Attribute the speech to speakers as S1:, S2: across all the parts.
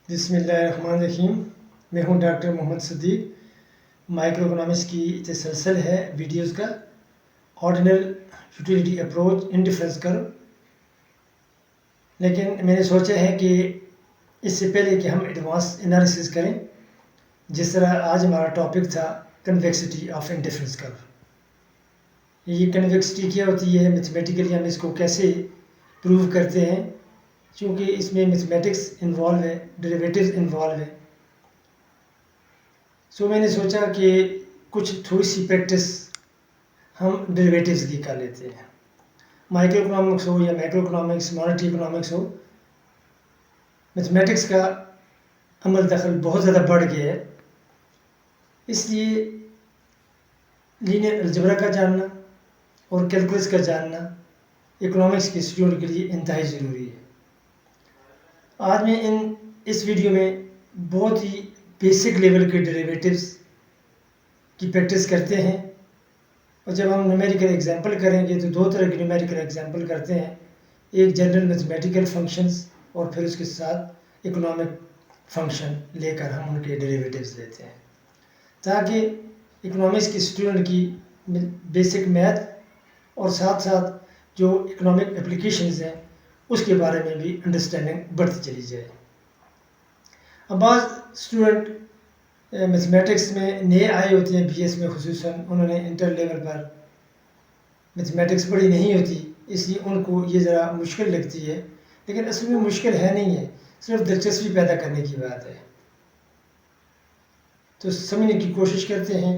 S1: बिस्मिल्लाहिर्रहमानिर्रहीम। मैं हूं doctor Mohammad Sadiq. Microeconomics की तसलसल है वीडियोस का। Ordinal utility approach indifference curve. लेकिन मैंने सोचा है कि इससे पहले कि हम एडवांस एनालिसिस करें, जिस तरह आज हमारा टॉपिक था कन्वेक्सिटी ऑफ इंडिफरेंस कर्व। ये कन्वेक्सिटी क्या होती है, मैथमेटिकली हम इसको कैसे प्रूव करते हैं, क्योंकि इसमें मैथमेटिक्स इन्वॉल्व है, डेरिवेटिव्स इन्वॉल्व है। सो मैंने सोचा कि कुछ थोड़ी सी प्रैक्टिस हम डेरिवेटिव्स की कर लेते हैं। माइक्रो इकोनॉमिक्स हो या मैक्रो इकोनॉमिक्स, मॉनेटरी इकोनॉमिक्स हो, मैथमेटिक्स का अमल दखल बहुत ज़्यादा बढ़ गया है। इसलिए लीनियर अलजेब्रा का जानना और कैलकुलस का जानना इकोनॉमिक्स के स्टूडेंट के लिए इंतहाई ज़रूरी है। आज मैं इस वीडियो में बहुत ही बेसिक लेवल के डेरिवेटिव्स की प्रैक्टिस करते हैं, और जब हम न्यूमेरिकल एग्जांपल करेंगे तो दो तरह के न्यूमेरिकल एग्जांपल करते हैं। एक जनरल मैथमेटिकल फंक्शंस और फिर उसके साथ इकोनॉमिक फंक्शन लेकर हम उनके डेरिवेटिव्स लेते हैं, ताकि इकोनॉमिक्स के स्टूडेंट की बेसिक मैथ और साथ साथ जो इकोनॉमिक एप्लीकेशंस हैं उसके बारे में भी अंडरस्टैंडिंग बढ़ती चली जाए। अब बाज़ स्टूडेंट मैथमेटिक्स में नए आए होते हैं, बीएस में खुसूसन, उन्होंने इंटर लेवल पर मैथमेटिक्स पढ़ी नहीं होती, इसलिए उनको ये ज़रा मुश्किल लगती है। लेकिन असल में मुश्किल है नहीं है, सिर्फ दिलचस्पी पैदा करने की बात है। तो समझने की कोशिश करते हैं।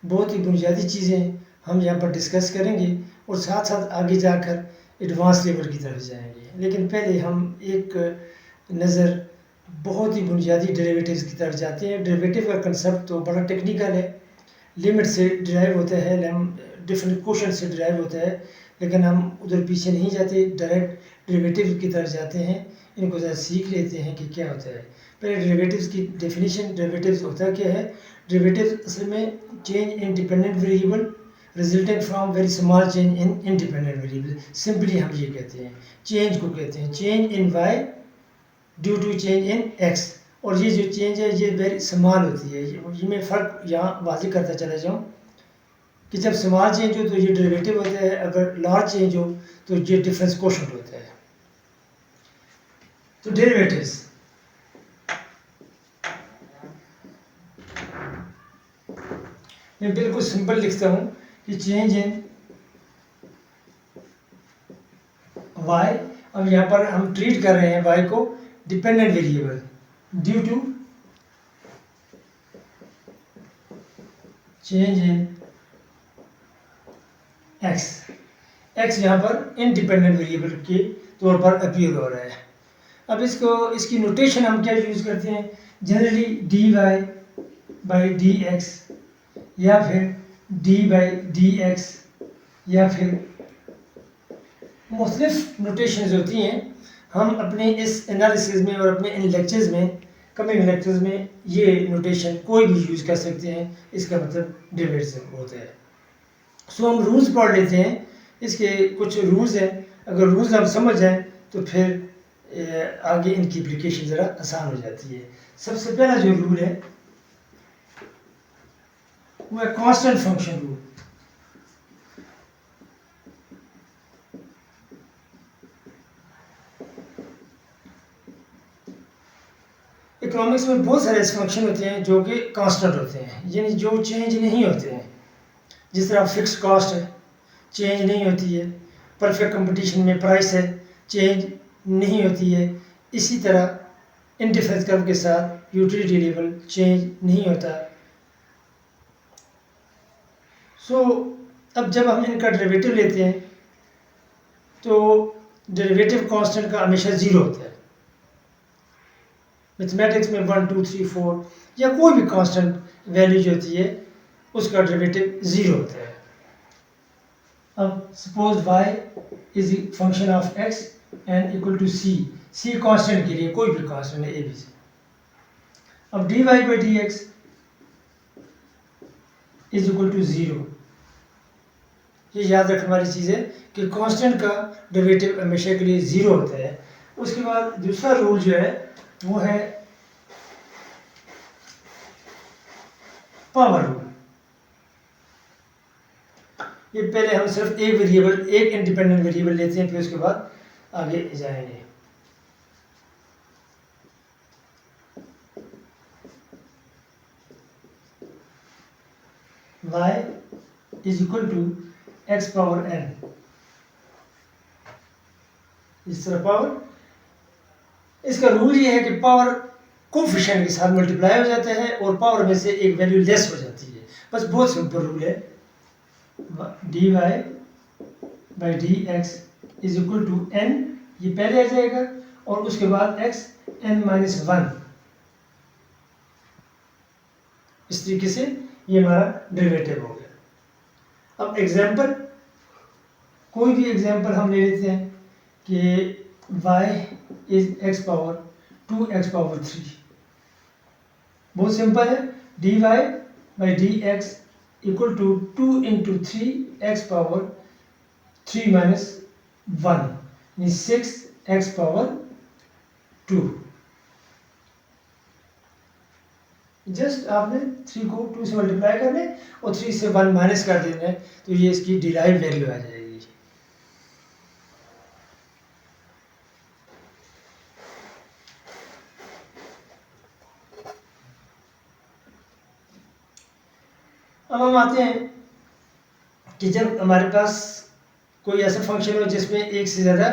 S1: बहुत ही बुनियादी चीज़ें हम यहाँ पर डिस्कस करेंगे और साथ साथ आगे जाकर एडवांस लेवल की तरफ जाएंगे। लेकिन पहले हम एक नज़र बहुत ही बुनियादी डेरिवेटिव्स की तरफ जाते हैं। डेरिवेटिव का कंसेप्ट तो बड़ा टेक्निकल है, लिमिट से डिराइव होता है, डिफरेंट क्वेश्चन से डिराइव होता है, लेकिन हम उधर पीछे नहीं जाते, डायरेक्ट डेरिवेटिव की तरफ जाते हैं। इनको ज़रा सीख लेते हैं कि क्या होता है। पहले डेरिवेटिव्स की डेफिनेशन। डेरिवेटिव्स होता क्या है? डेरिवेटिव्स असल में change in dependent variable resulting from very small change in independent variable. Simply हम ये कहते हैं, चेंज को कहते हैं change in Y due to change in X. और ये जो चेंज है ये वेरी स्मॉल होती है। ये मैं फ़र्क यहाँ वाज़ेह करता चला जाऊँ कि जब स्मॉल चेंज हो तो ये डेरिवेटिव होता है, अगर लार्ज चेंज हो तो ये डिफरेंस कोशेंट होता है। तो डेरिवेटिव्स मैं बिल्कुल सिंपल लिखता हूँ कि चेंज इन वाई। अब यहाँ पर हम ट्रीट कर रहे हैं वाई को dependent variable due to change in X. X यहाँ पर इंडिपेंडेंट वेरिएबल के तौर पर अपीयर हो रहा है। अब इसकी नोटेशन हम क्या यूज़ करते हैं? Generally D Y by D X, या फिर डी बाई डी एक्स, या फिर मुख्तलिफ नोटेशंस होती हैं। हम अपने इस एनालिसिस में और अपने इन लेक्चर्स में, कमिंग लेक्चर्स में, ये नोटेशन कोई भी यूज़ कर सकते हैं। इसका मतलब डेरिवेटिव होता है। सो हम रूल्स पढ़ लेते हैं। इसके कुछ रूल्स हैं, अगर रूल्स हम समझ जाएं तो फिर आगे इनकी एप्लीकेशन ज़रा आसान हो जाती है। सबसे पहला जो रूल है वो है कांस्टेंट फंक्शन रूल। इकोनॉमिक्स में बहुत सारे ऐसे फंक्शन होते हैं जो कि कांस्टेंट होते हैं, यानी जो चेंज नहीं होते हैं। जिस तरह फिक्स कॉस्ट है, चेंज नहीं होती है। परफेक्ट कंपटीशन में प्राइस है, चेंज नहीं होती है। इसी तरह इंडिफरेंस कर्व के साथ यूटिलिटी लेवल चेंज नहीं होता। सो अब जब हम इनका डेरिवेटिव लेते हैं तो डेरिवेटिव कांस्टेंट का हमेशा ज़ीरो होता है। मैथमेटिक्स में 1 2 3 4 या कोई भी कांस्टेंट वैल्यू जो होती है उसका डेरिवेटिव ज़ीरो होता है। अब suppose y is function of x and equal to c। c constant के लिए कोई भी कांस्टेंट है, a b c। अब dy by D X is equal to zero. ये याद रखने वाली चीज़ है कि कांस्टेंट का डेरिवेटिव हमेशा के लिए ज़ीरो होता है। उसके बाद दूसरा रूल जो है वो है पावर रूल। ये पहले हम सिर्फ एक वेरिएबल, एक इंडिपेंडेंट वेरिएबल लेते हैं, फिर उसके बाद आगे जाएंगे। y is equal to x power n, इस तरह पावर, इसका रूल ये है कि पावर कोफिशिएंट के साथ मल्टीप्लाई हो जाता है और पावर में से एक वैल्यू लेस हो जाती है। बस बहुत सिंपल रूल है। dy by D X is equal to n, ये पहले आ जाएगा, और उसके बाद x n माइनस 1। इस तरीके से ये हमारा डेरिवेटिव हो गया। अब एग्जाम्पल, कोई भी एग्जाम्पल हम ले लेते हैं कि y is x power 2x power 3। बहुत सिंपल है, dy by D X equal to 2 into 3x power 3 minus 1, यानी 6x पावर 2। जस्ट आपने 3 को 2 से मल्टीप्लाई करना है और 3 से 1 माइनस कर देना है, तो ये इसकी डिराइव वैल्यू आ जाएगी। अब हम आते हैं कि जब हमारे पास कोई ऐसा फंक्शन हो जिसमें एक से ज़्यादा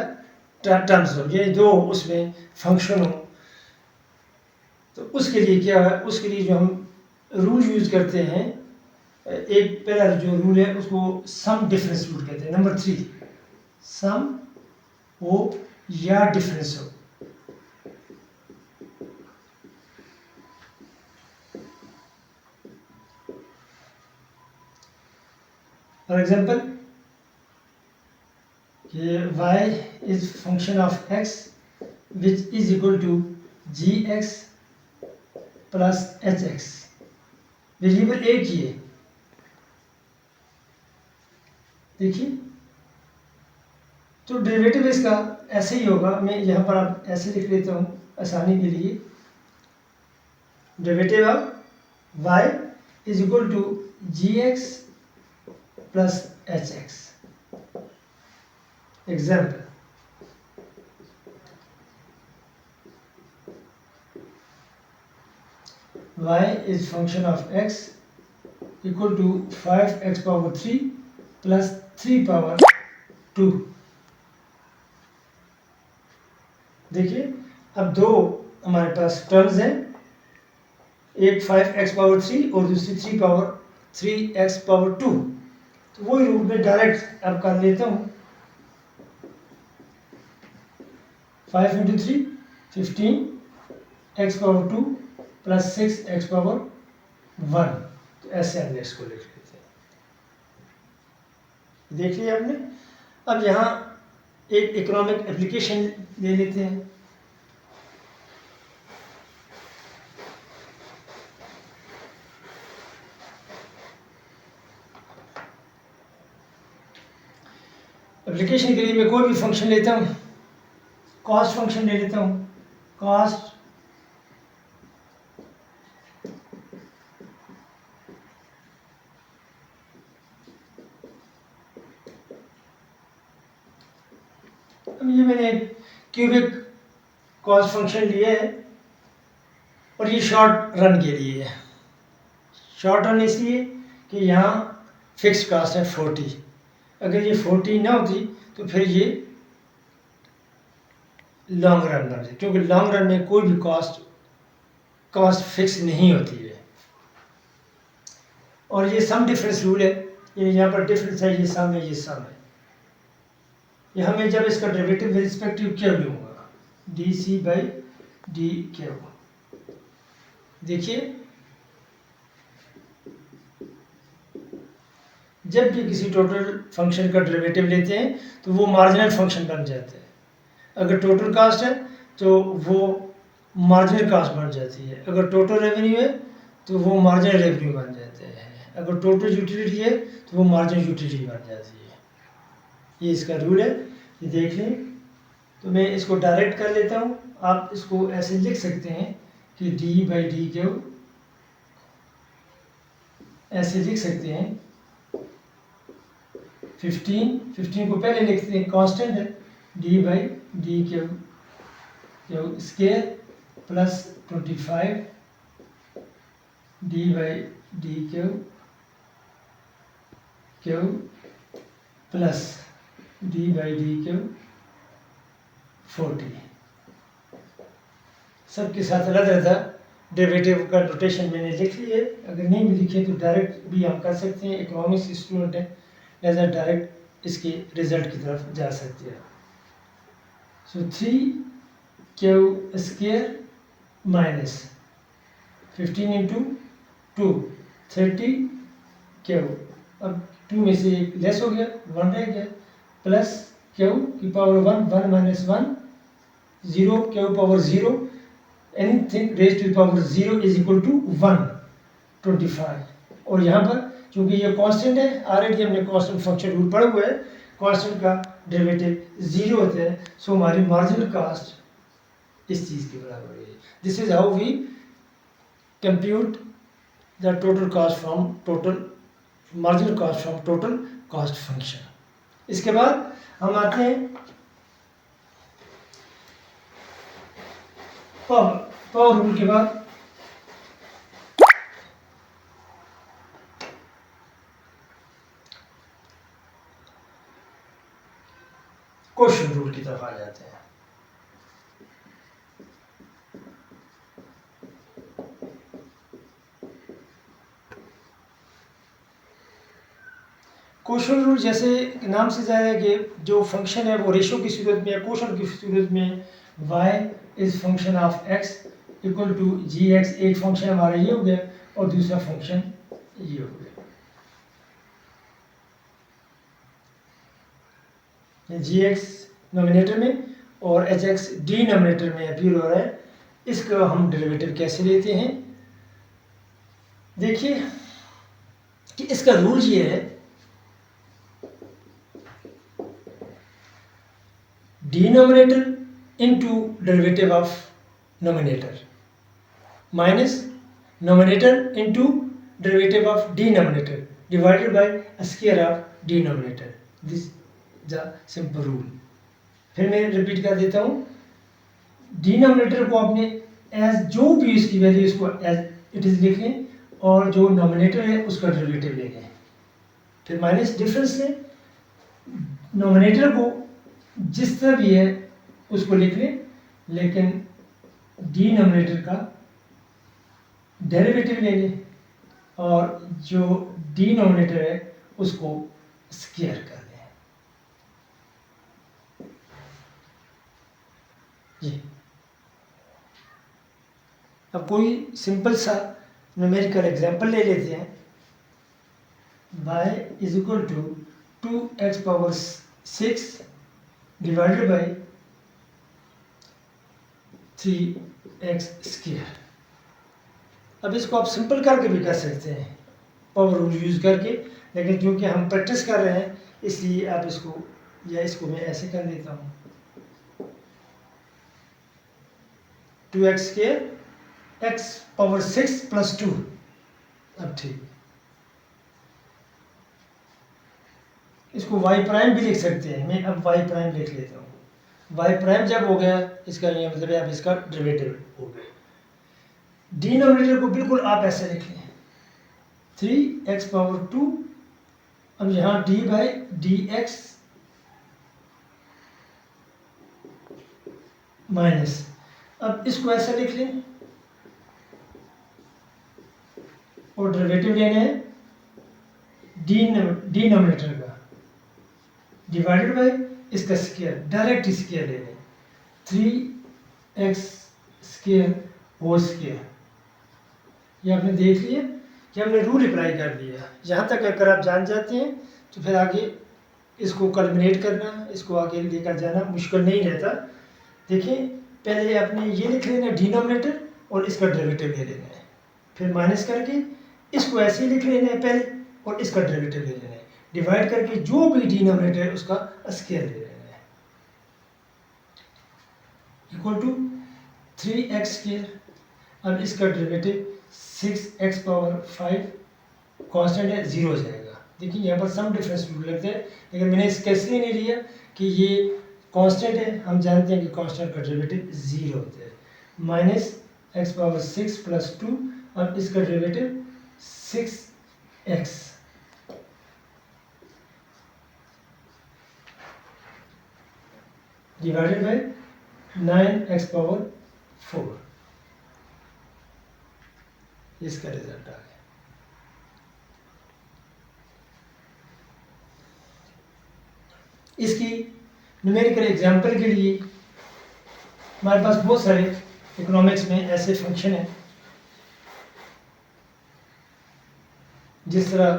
S1: टर्म्स हो, यानी दो उसमें फंक्शन हो, तो उसके लिए क्या है, उसके लिए जो हम रूल यूज़ करते हैं, एक पहला जो रूल है उसको सम डिफरेंस रूल कहते हैं। नंबर 3, सम हो या डिफरेंस हो। फॉर एग्जाम्पल कि y is function of x which is equal to gx plus hx। Variable एक ही है, देखिए, तो डेरिवेटिव इसका ऐसे ही होगा। मैं यहाँ पर आप ऐसे लिख लेता हूँ आसानी के लिए। Derivative of y is equal to gx plus hx। Example, y is function of x equal to 5x power 3 plus 3 power 2। देखिए, अब दो हमारे पास टर्म्स हैं, एक 5x पावर 3 और दूसरी 3 पावर 3x पावर 2। तो वही रूप में डायरेक्ट अब कर लेता हूँ। 5 into 3 15 x power 2 plus 6x power 1। तो ऐसे हम इसको लिख लेते हैं। देख लिया आपने। अब यहाँ एक इकोनॉमिक एप्लीकेशन ले लेते हैं। एप्लीकेशन के लिए मैं कोई भी फंक्शन लेता हूँ, कॉस्ट फंक्शन ले लेता हूँ। कॉस्ट ये मैंने क्यूबिक कॉस्ट फंक्शन लिया है और ये शॉर्ट रन के लिए है। शॉर्ट रन इसलिए कि यहाँ फिक्स कॉस्ट है 40। अगर ये 40 ना होती तो फिर ये लॉन्ग रन बन जाए, क्योंकि लॉन्ग रन में कोई भी कॉस्ट फिक्स नहीं होती है। और ये सम डिफरेंस रूल है, ये यहाँ पर डिफरेंस है, ये सम है, ये सम है। ये हमें जब इसका derivative with respect to Q लूँगा, D C by D Q. देखिए, जब भी किसी टोटल फंक्शन का डेरिवेटिव लेते हैं तो वो मार्जिनल फंक्शन बन जाता है। अगर टोटल कास्ट है तो वो मार्जिनल कास्ट बन जाती है। अगर टोटल रेवेन्यू है तो वो मार्जिनल रेवेन्यू बन जाते हैं। अगर टोटल यूटिलिटी है तो वो मार्जिनल यूटिलिटी बन जाती है। ये इसका रूल है, ये देख लें। तो मैं इसको डायरेक्ट कर लेता हूँ। आप इसको ऐसे लिख सकते हैं कि डी बाई डी क्यू ऐसे लिख सकते हैं 15 को पहले लिखते हैं, कांस्टेंट है, D by D Q square plus 25 D by D Q plus D by D Q 40। सबके साथ अलग रहता डेरिवेटिव का नोटेशन मैंने लिख लिया है, अगर नहीं भी लिखे तो डायरेक्ट भी हम कर सकते हैं, इकोनॉमिक्स स्टूडेंट है लिहाजा डायरेक्ट इसके रिजल्ट की तरफ जा सकते हैं। सो 3 स्क्वायर माइनस 15 इंटू 2 30 क्यू, अब 2 में से एक लेस हो गया 1 रह गया, प्लस क्यू की power 1 minus 1 0 Q power 0 anything raise to power 0 is equal to 125। और यहाँ पर क्योंकि ये कांस्टेंट है, ऑलरेडी हमने कांस्टेंट फंक्शन रूल पढ़ा हुआ है, कांस्टेंट का डेरिवेटिव 0 होता है, सो हमारी मार्जिनल कास्ट इस चीज़ के बराबर है। This is how we compute the total cost from total marginal cost from total cost function. इसके बाद हम आते हैं पावर रूल के बाद क्वेश्चन रूल की तरफ आ जाते हैं। क्वेश्चन रूल जैसे नाम से जाहिर है कि जो फंक्शन है वो रेशो की सूरत में या क्वेश्चन की सूरत में y is function of x equal to G X, एक फंक्शन हमारा ये हो गया और दूसरा फंक्शन ये हो गया। जी एक्स नोमिनेटर में और एच एक्स डिनोमिनेटर में अपीयर हो रहा है। इसका हम डेरिवेटिव कैसे लेते हैं, देखिए कि इसका रूल ये है, denominator into derivative of nominator minus nominator into derivative of denominator divided by square of denominator. This the simple rule. फिर मैं रिपीट कर देता हूँ, डिनोमिनेटर को आपने एज जो भी इसकी वैल्यू इसको एज इट इज लिख लें और जो नोमिनेटर है उसका डेरिवेटिव ले लें, फिर माइनस डिफरेंस लें, नोमिनेटर को जिस तरह भी है उसको लिख लें, लेकिन डिनोमिनेटर का डेरिवेटिव ले लें और जो डिनोमिनेटर है उसको स्क्वायर कर लें। जी अब कोई सिंपल सा न्यूमेरिकल एग्जांपल ले लेते हैं। y is equal to 2x power 6 divided by 3x square. अब इसको आप सिंपल करके भी कर सकते हैं पावर रूल यूज़ करके, लेकिन क्योंकि हम प्रैक्टिस कर रहे हैं इसलिए आप इसको या इसको मैं ऐसे कर देता हूँ 2x square x power 6 plus 2। अब ठीक, इसको y प्राइम भी लिख सकते हैं, मैं अब y प्राइम लिख लेता हूँ। y प्राइम जब हो गया इसका ये मतलब है अब इसका डेरिवेटिव हो गया। डिनोमिनेटर को बिल्कुल आप ऐसे लिख लें 3x पावर 2, अब यहाँ d by D x minus, अब इसको ऐसा लिख लें और डेरिवेटिव लेना है डिनोमिनेटर का डिवाइडेड बाय इसका स्क्वायर, डायरेक्ट स्क्वायर ले लें 3x स्क्वायर होल स्क्वायर। ये आपने देख लिया कि हमने रूल अप्लाई कर दिया। यहाँ तक अगर आप जान जाते हैं तो फिर आगे इसको कल्मिनेट करना, इसको आगे लेकर जाना मुश्किल नहीं रहता। देखिए पहले आपने ये लिख लेना डिनोमिनेटर और इसका डेरिवेटिव ले लेना है, फिर माइनस करके इसको ऐसे ही लिख लेना है पहले और इसका डेरिवेटिव ले लेना है, डिवाइड करके जो भी डिनोमिनेटर है उसका स्क्वायर ले लेना है इक्वल टू 3x स्क्वायर। अब इसका डेरिवेटिव 6x पावर 5 कांस्टेंट है, 0 हो जाएगा। देखिए यहाँ पर सम डिफरेंस रूल लगते हैं, लेकिन मैंने इसका इसलिए नहीं लिया कि ये कांस्टेंट है, हम जानते हैं कि कांस्टेंट का डेरिवेटिव 0 होता है। माइनस एक्स पावर 6 प्लस 2 और इसका derivative 6x divided by 9x power 4, इसका रिजल्ट आ गया। इसकी न्यूमेरिकल एग्जांपल के लिए हमारे पास बहुत सारे इकोनॉमिक्स में ऐसे फंक्शन हैं, जिस तरह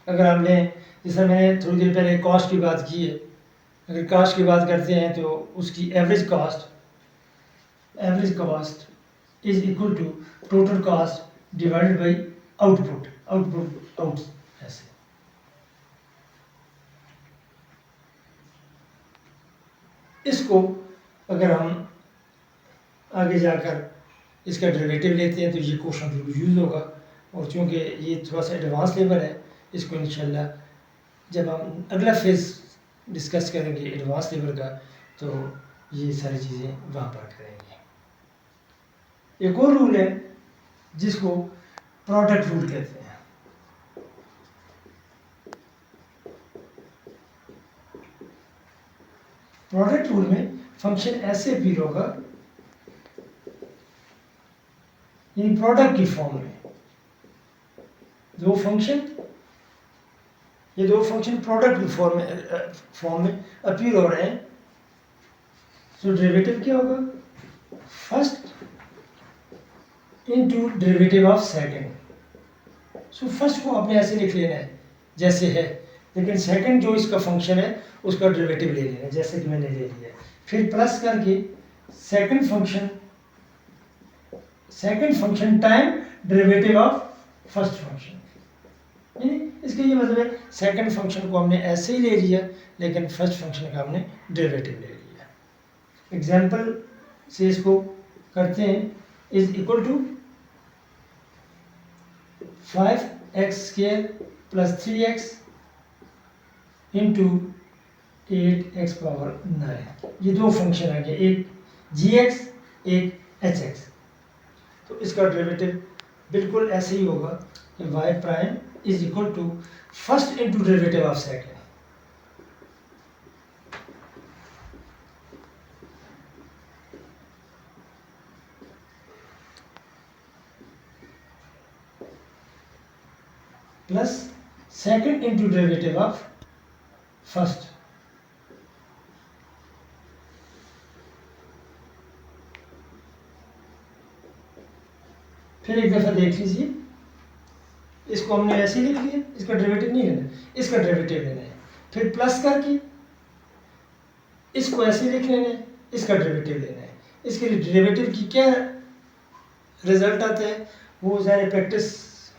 S1: अगर हम लें, जिस तरह मैंने थोड़ी देर पहले कॉस्ट की बात की है, अगर कॉस्ट की बात करते हैं तो उसकी average cost is equal to total cost divided by output ऐसे। इसको अगर हम आगे जाकर इसका डेरिवेटिव लेते हैं तो ये क्वेश्चन बिल्कुल यूज होगा, और चूँकि ये थोड़ा सा एडवांस लेवल है, इसको इंशाल्लाह जब हम अगला फेज डिस्कस करेंगे एडवांस लेवल का, तो ये सारी चीज़ें वहाँ पर करेंगे। एक और रूल है जिसको प्रोडक्ट रूल कहते हैं। प्रोडक्ट रूल में फंक्शन ऐसे अपीयर होगा, यानी प्रोडक्ट की फॉर्म में ये दो फंक्शन प्रोडक्ट की फॉर्म में अपीयर हो रहे हैं। तो डेरिवेटिव क्या होगा? First into derivative of second. So first को आपने ऐसे लिख लेना है जैसे है, लेकिन सेकंड जो इसका फंक्शन है उसका डेरिवेटिव ले लेना है, जैसे कि मैंने ले लिया। फिर प्लस करके second function time derivative of first function. इसका ये मतलब है सेकंड फंक्शन को हमने ऐसे ही ले लिया, लेकिन फर्स्ट फंक्शन का हमने डेरिवेटिव ले लिया। एग्जाम्पल से इसको करते हैं, is equal to 5x² plus 3x into 8x power 9। ये दो फंक्शन आ गए, एक gx एक hx। तो इसका डेरिवेटिव बिल्कुल ऐसे ही होगा कि y prime is equal to first into derivative of second. Plus second into derivative of first. फिर एक दफा देख लीजिए, इसको हमने ऐसे ही लिख लिया, इसका डेरिवेटिव नहीं लेना, इसका डेरिवेटिव लेना है। फिर प्लस करके इसको ऐसे लिख लेना है, इसका डेरिवेटिव लेना है। इसके लिए डेरिवेटिव की क्या रिजल्ट आता है वो ज़ाहिर प्रैक्टिस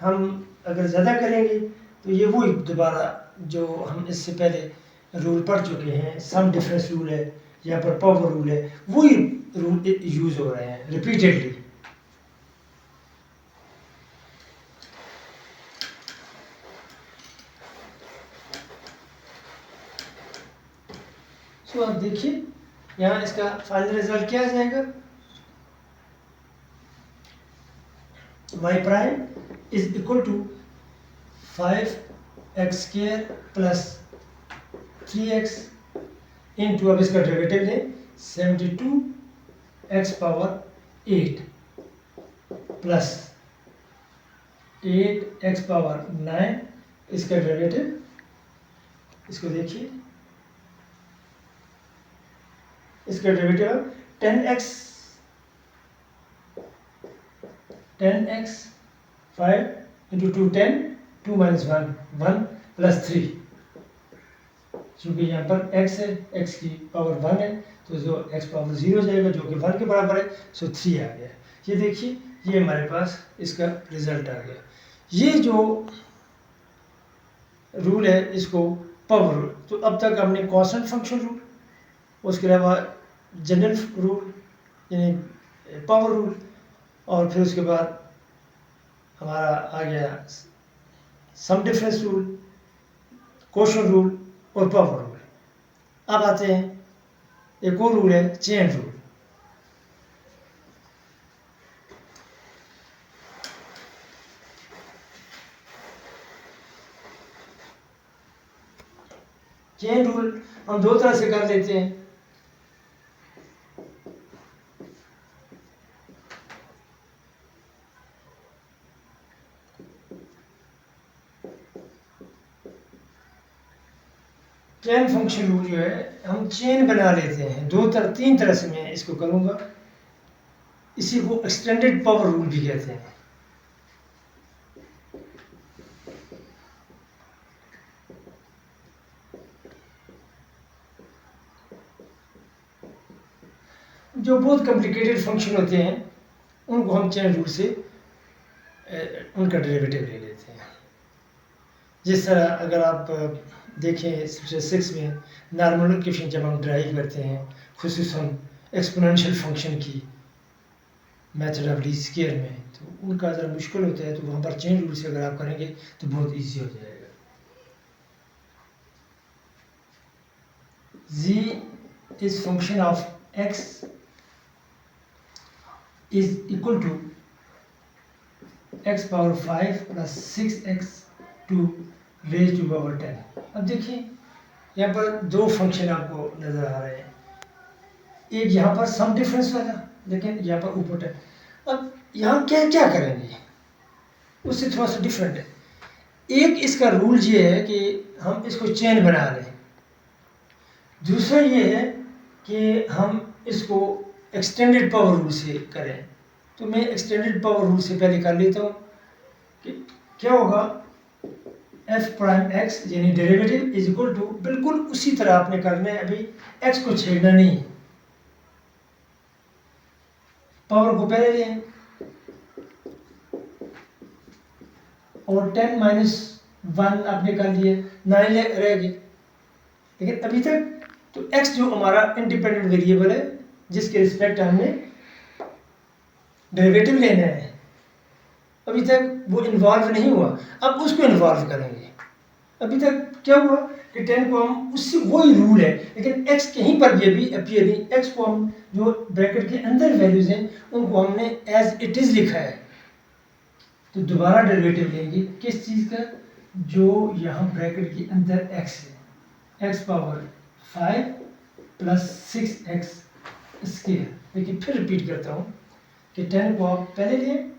S1: हम अगर ज़्यादा करेंगे तो ये वही दोबारा जो हम इससे पहले रूल पढ़ चुके हैं, सम डिफरेंस रूल है, यहाँ पर पावर रूल है, वही रूल यूज़ हो रहे हैं रिपीटेडली। तो आप देखिए यहाँ इसका फाइनल रिजल्ट क्या आ जाएगा? y prime is equal to 5x² plus 3x into, अब इसका डेरिवेटिव लें, 72x power 8 plus 8x power 9, इसका डेरिवेटिव। इसको देखिए, इसका derivative 10x 5 into 2 10, 2 minus 1 plus 3। चूँकि यहाँ पर x है, x की पावर 1 है, तो जो x पावर 0 हो जाएगा जो कि 1 के बराबर है, सो 3 आ गया। ये देखिए, ये हमारे पास इसका रिजल्ट आ गया। ये जो रूल है इसको पावर रूल। तो अब तक हमने कांस्टेंट फंक्शन रूल, उसके अलावा जनरल रूल यानी पावर रूल, और फिर उसके बाद हमारा आ गया sum difference rule, quotient rule और पावर रूल। अब आते हैं एक और रूल है चेन रूल। चेन रूल हम दो तरह से कर लेते हैं। चेन फंक्शन रूल जो है हम चेन बना लेते हैं तीन तरह से मैं इसको करूंगा। इसी को एक्सटेंडेड पावर रूल भी कहते हैं। जो बहुत कॉम्प्लिकेटेड फंक्शन होते हैं उनको हम चेन रूल से उनका डेरिवेटिव ले लेते हैं। जिस तरह अगर आप देखें स्टैटिस्टिक्स में नॉर्मल कोएफिशिएंट जब हम ड्राइव करते हैं, खुसूसन एक्सपोनेंशियल फंक्शन की मेथड ऑफ लीस्ट स्क्वायर में, तो उनका ज़रा मुश्किल होता है, तो वहाँ पर चेन रूल से अगर आप करेंगे तो बहुत ईजी हो जाएगा। z is function of x is equal to x power 5 plus 6x to raise to power 10। अब देखिए यहाँ पर दो फंक्शन आपको नज़र आ रहे हैं, एक यहाँ पर सम डिफरेंस वाला, लेकिन यहाँ पर ऊपर 10। अब यहाँ क्या क्या करेंगे उससे थोड़ा सा डिफरेंट है। एक इसका रूल ये है कि हम इसको चेन बना लें, दूसरा ये है कि हम इसको एक्सटेंडेड पावर रूल से करें। तो मैं एक्सटेंडेड पावर रूल से पहले कर लेता हूँ कि क्या होगा, f प्राइम x यानी डेरिवेटिव इज इक्वल टू, बिल्कुल उसी तरह आपने करना है, अभी x को छेड़ना नहीं है, पावर को पहले लें और 10 माइनस 1 आपने कर लिया, 9 रह गए। लेकिन अभी तक तो x जो हमारा इंडिपेंडेंट वेरिएबल है जिसके रिस्पेक्ट हमने डेरिवेटिव लेना है, अभी तक वो इन्वॉल्व नहीं हुआ, अब उसको इन्वॉल्व करेंगे। अभी तक क्या हुआ कि 10 को हम उससे वही रूल है, लेकिन x कहीं पर भी अभी अपीयर नहीं, x को हम जो ब्रैकेट के अंदर वैल्यूज हैं उनको हमने एज इट इज लिखा है। तो दोबारा डेरिवेटिव लेंगे किस चीज़ का, जो यहाँ ब्रैकेट के अंदर x है, x power 5 plus 6x square. देखिए फिर रिपीट करता हूँ कि 10 को आप पहले लें,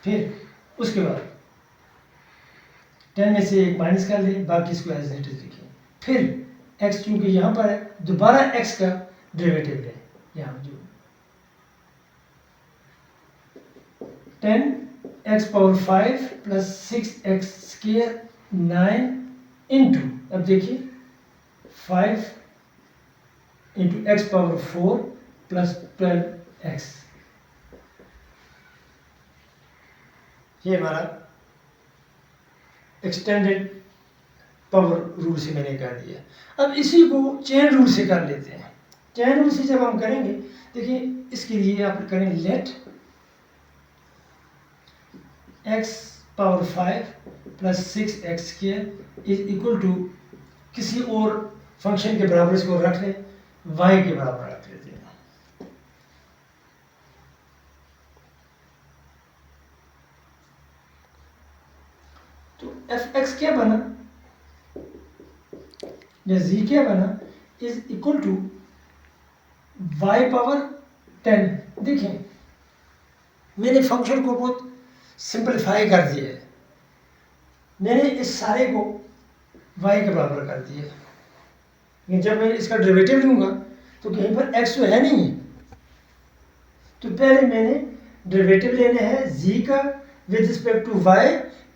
S1: फिर उसके बाद 10 में से एक माइनस कर लें, बाकी इसको एज इट इज लिखें, फिर x क्योंकि यहाँ पर है दोबारा x का डेरिवेटिव लें। यहाँ जो 10x power 5 plus 6x square 9 into, अब देखिए 5 into x power 4 plus 12x, ये हमारा एक्सटेंडेड पावर रूल से मैंने कर दिया। अब इसी को चेन रूल से कर लेते हैं। चेन रूल से जब हम करेंगे, देखिए इसके लिए आप करें let x power 5 plus 6x square is equal to, किसी और फंक्शन के बराबर इसको रख लें, y के बराबर रख लेते हैं। तो fx क्या बना या z क्या बना, is equal to y power 10। देखें मैंने फंक्शन को बहुत सिंपलीफाई कर दिया है, मैंने इस सारे को y के बराबर कर दिया, लेकिन जब मैं इसका डेरिवेटिव लूँगा तो कहीं पर x तो है नहीं, तो पहले मैंने डेरिवेटिव लेना है z का विद रिस्पेक्ट टू y,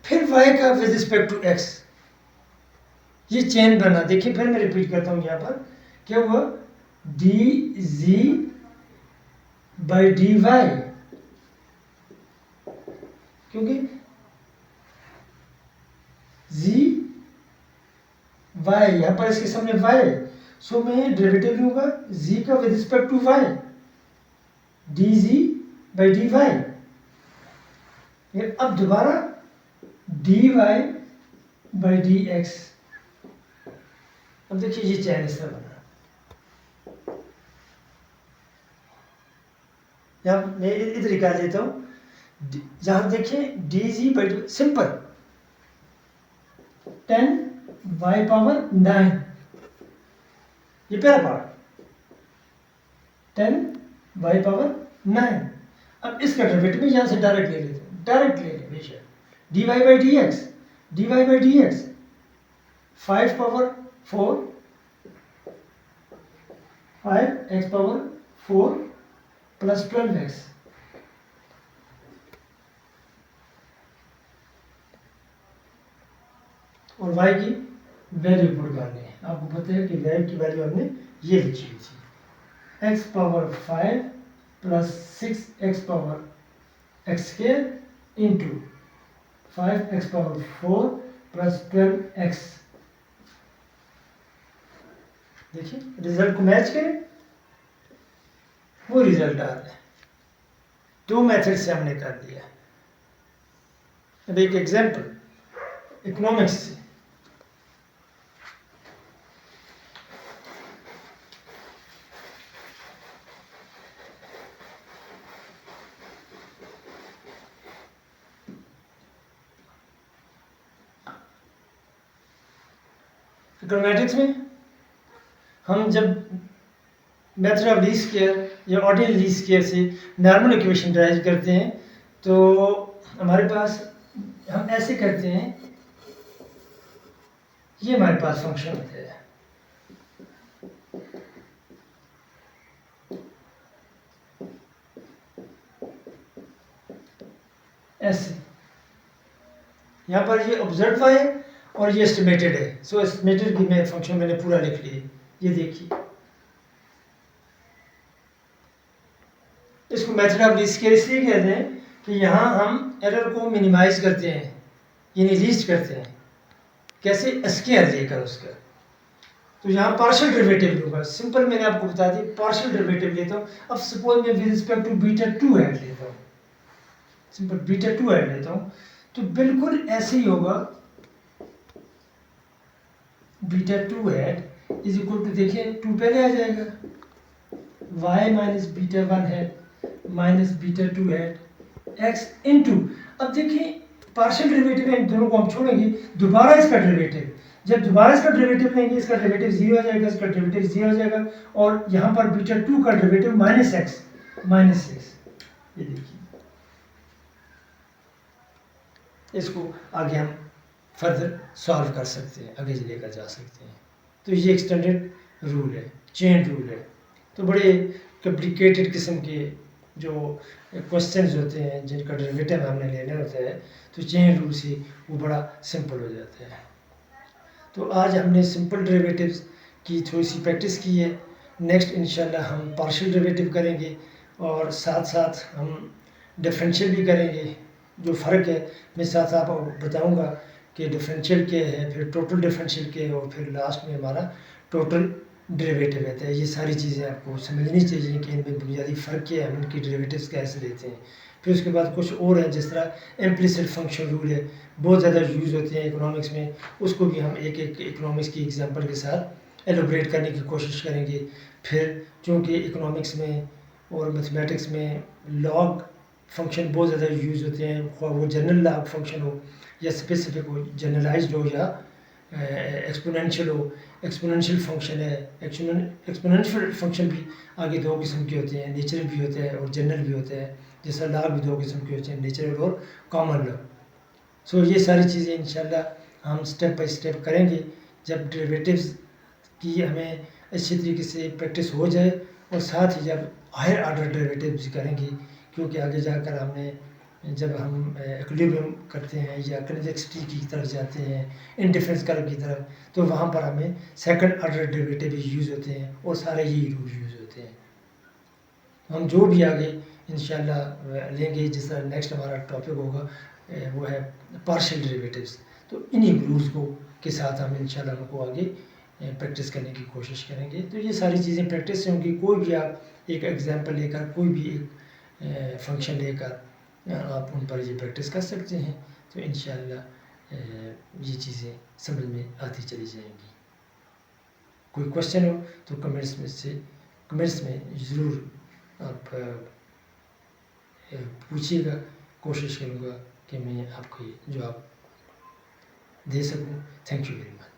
S1: फिर y का विद रिस्पेक्ट टू x, ये चेन बना। देखिए फिर मैं रिपीट करता हूँ, यहाँ पर क्या हुआ, dz बाई dy, क्योंकि z y यहाँ पर इसके सामने y है, सो मैं डेरिवेटिव लूँगा z का with respect to y, dz by dy। अब दोबारा D Y by D X. अब देखिए ये चैन इस तरह बना, यहाँ मैं इधर निकाल देता हूँ। जहाँ देखिए D G by D simple 10 Y power 9, ये पहला पार्ट 10 वाई पावर 9। अब इसका डेरिवेटिव में यहाँ से डायरेक्ट ले लेते हैं, डायरेक्ट ले लें बेशक, D Y by D X, D Y by D X 5 power 4, 5 X power 4 plus 12 X, और y की वैल्यू पुट करनी है। आपको पता है कि y की वैल्यू हमने ये लिखी हुई थी, x power 5 plus 6x power x square into 5x power 4 plus 12x। देखिए रिजल्ट को मैच करें, वो रिजल्ट आ रहा है। दो मेथड से हमने कर दिया। अब एक एग्जांपल इकोनॉमिक्स से, इकोनॉमेटिक्स में हम जब मेथड ऑफ लीस्ट स्क्वायर या ऑर्डिनरी लीस्ट स्क्वायर से नॉर्मल इक्वेशन ड्राइव करते हैं, तो हमारे पास हम ऐसे करते हैं, ये हमारे पास फंक्शन होता है, ऐसे। यहाँ पर ये ऑब्जर्व है और ये एस्टिमेटेड है। सो एस्टिमेटेड की मैं फंक्शन मैंने पूरा लिख लिया। ये देखिए, इसको मेथड ऑफ लीस्ट स्क्वायर इसलिए कहते हैं कि यहाँ हम एरर को मिनिमाइज करते हैं, यानी लीस्ट करते हैं। कैसे? स्क्वायर लेकर उसका। तो यहाँ पार्शियल डेरिवेटिव लूँगा, सिंपल मैंने आपको बता दी, पार्शियल डेरिवेटिव लेता हूँ। अब सपोज मैं with respect to beta 2 add लेता हूँ, सिंपल बीटा 2 ऐड लेता हूँ, तो बिल्कुल ऐसे ही होगा। Beta 2 add is equal to, देखिए 2 पहले आ जाएगा, y माइनस बीटा 1 है minus beta 2 add x into, अब देखिए पार्शियल डेरिवेटिव इन दोनों को हम छोड़ेंगे, दोबारा इसका डेरिवेटिव, जब दोबारा इसका डेरिवेटिव लेंगे इसका डेरिवेटिव 0 आ जाएगा, इसका डेरिवेटिव 0 आ जाएगा, और यहाँ पर बीटा 2 का डेरिवेटिव माइनस x। ये देखिए, इसको आगे हम फर्दर सॉल्व कर सकते हैं, आगे लेकर जा सकते हैं। तो ये एक्सटेंडेड रूल है, चेन रूल है। तो बड़े कॉम्प्लिकेटेड किस्म के जो क्वेश्चंस होते हैं जिनका डेरिवेटिव हमने लेने होते हैं, तो चेन रूल से वो बड़ा सिंपल हो जाता है। तो आज हमने सिंपल डेरिवेटिव्स की थोड़ी सी प्रैक्टिस की है। नेक्स्ट इंशाल्लाह हम पार्शियल डेरिवेटिव करेंगे और साथ साथ हम डिफरेंशियल भी करेंगे। जो फ़र्क है मैं साथ आपको बताऊंगा कि डिफरेंशियल क्या है, फिर टोटल डिफरेंशियल क्या है, और फिर लास्ट में हमारा टोटल डेरिवेटिव रहता है। ये सारी चीज़ें आपको समझनी चाहिए कि इनमें बुनियादी फ़र्क क्या है, हम इनकी डेरिवेटिव्स कैसे लेते हैं। फिर उसके बाद कुछ और है, जिस तरह इम्प्लिसिट फंक्शन रूल है, बहुत ज़्यादा यूज़ होते हैं इकोनॉमिक्स में, उसको भी हम एक एक इकोनॉमिक्स की एग्जांपल के साथ एलोब्रेट करने की कोशिश करेंगे। फिर चूँकि इकोनॉमिक्स में और मैथमेटिक्स में लॉग फंक्शन बहुत ज़्यादा यूज़ होते हैं, वो जनरल लॉग फंक्शन हो या स्पेसिफिक हो, जनरलाइज्ड हो या एक्सपोनेंशियल हो। एक्सपोनेंशियल फंक्शन है, एक्सपोनेंशियल फंक्शन भी आगे दो किस्म के होते हैं, नेचुरल भी होते हैं और जनरल भी होते हैं। जैसा लॉग भी दो किस्म के होते हैं, नेचुरल और कॉमन लॉ। सो ये सारी चीज़ें इंशाल्लाह हम स्टेप बाय स्टेप करेंगे जब डेरिवेटिव्स की हमें अच्छी तरीके से प्रैक्टिस हो जाए, और साथ ही जब हायर ऑर्डर डेरिवेटिव्स करेंगे, क्योंकि आगे जाकर हमने जब हम इक्विलिब्रियम करते हैं या कन्वेक्सिटी की तरफ जाते हैं, इंडिफरेंस कर्व की तरफ, तो वहाँ पर हमें सेकंड ऑर्डर डेरिवेटिव यूज़ होते हैं और सारे यही रूल यूज़ होते हैं। हम जो भी आगे इंशाल्लाह लेंगे, जिस तरह नेक्स्ट हमारा टॉपिक होगा वो है पार्शियल डेरिवेटिव्स, तो इन्हीं रूल्स को के साथ हम इंशाल्लाह उनको आगे प्रैक्टिस करने की कोशिश करेंगे। तो ये सारी चीज़ें प्रैक्टिस से होंगी। कोई भी आप एक एग्जांपल लेकर, कोई भी एक फंक्शन लेकर आप उन पर ये प्रैक्टिस कर सकते हैं, तो इंशाअल्लाह ये चीज़ें समझ में आती चली जाएंगी। कोई क्वेश्चन हो तो कमेंट्स में ज़रूर आप पूछिएगा, कोशिश करूँगा कि मैं आपको जवाब दे सकूँ। Thank you very much.